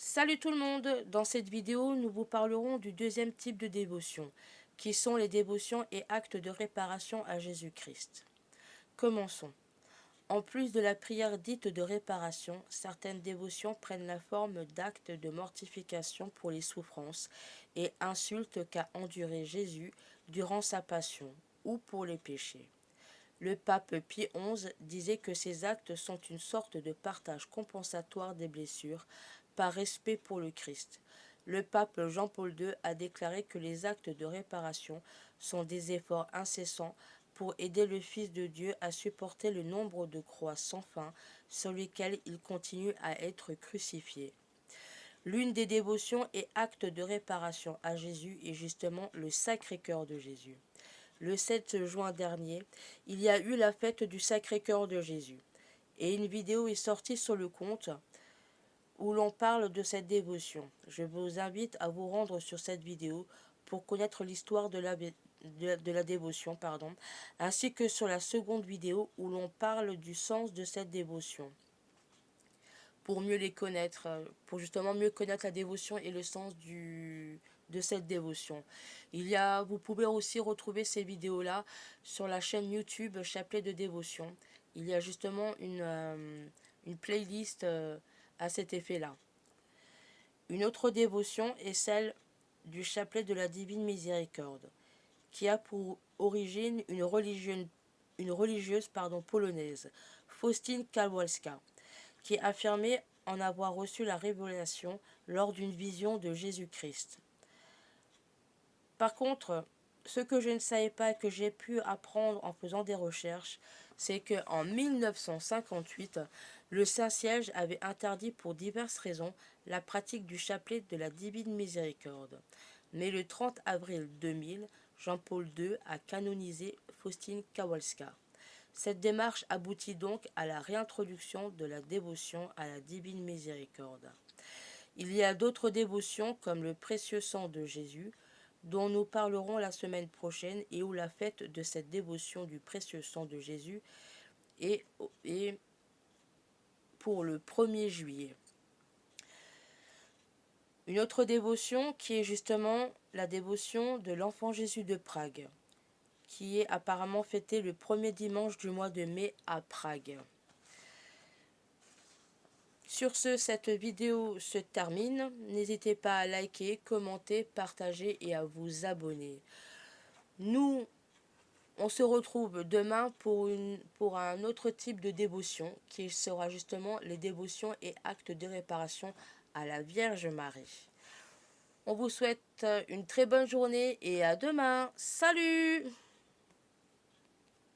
Salut tout le monde! Dans cette vidéo, nous vous parlerons du deuxième type de dévotion, qui sont les dévotions et actes de réparation à Jésus-Christ. Commençons. En plus de la prière dite de réparation, certaines dévotions prennent la forme d'actes de mortification pour les souffrances et insultes qu'a enduré Jésus durant sa passion, ou pour les péchés. Le pape Pie XI disait que ces actes sont une sorte de partage compensatoire des blessures par respect pour le Christ. Le pape Jean-Paul II a déclaré que les actes de réparation sont des efforts incessants pour aider le Fils de Dieu à supporter le nombre de croix sans fin sur lesquelles il continue à être crucifié. L'une des dévotions et actes de réparation à Jésus est justement le Sacré-Cœur de Jésus. Le 7 juin dernier, il y a eu la fête du Sacré-Cœur de Jésus. Et une vidéo est sortie sur le compte où l'on parle de cette dévotion. Je vous invite à vous rendre sur cette vidéo pour connaître l'histoire de la dévotion, ainsi que sur la seconde vidéo où l'on parle du sens de cette dévotion. Pour mieux les connaître, pour justement mieux connaître la dévotion et le sens de cette dévotion. Vous pouvez aussi retrouver ces vidéos-là sur la chaîne YouTube Chapelet de dévotion. Il y a justement une playlist à cet effet-là. Une autre dévotion est celle du Chapelet de la Divine Miséricorde, qui a pour origine une religieuse polonaise, Faustine Kowalska, qui affirmait en avoir reçu la révélation lors d'une vision de Jésus-Christ. Par contre, ce que je ne savais pas et que j'ai pu apprendre en faisant des recherches, c'est qu'en 1958, le Saint-Siège avait interdit pour diverses raisons la pratique du chapelet de la Divine Miséricorde. Mais le 30 avril 2000, Jean-Paul II a canonisé Faustine Kowalska. Cette démarche aboutit donc à la réintroduction de la dévotion à la Divine Miséricorde. Il y a d'autres dévotions comme le précieux sang de Jésus, dont nous parlerons la semaine prochaine et où la fête de cette dévotion du précieux sang de Jésus est pour le 1er juillet. Une autre dévotion qui est justement la dévotion de l'enfant Jésus de Prague, qui est apparemment fêtée le premier dimanche du mois de mai à Prague. Sur ce, cette vidéo se termine. N'hésitez pas à liker, commenter, partager et à vous abonner. Nous, on se retrouve demain pour un autre type de dévotion qui sera justement les dévotions et actes de réparation à la Vierge Marie. On vous souhaite une très bonne journée et à demain. Salut!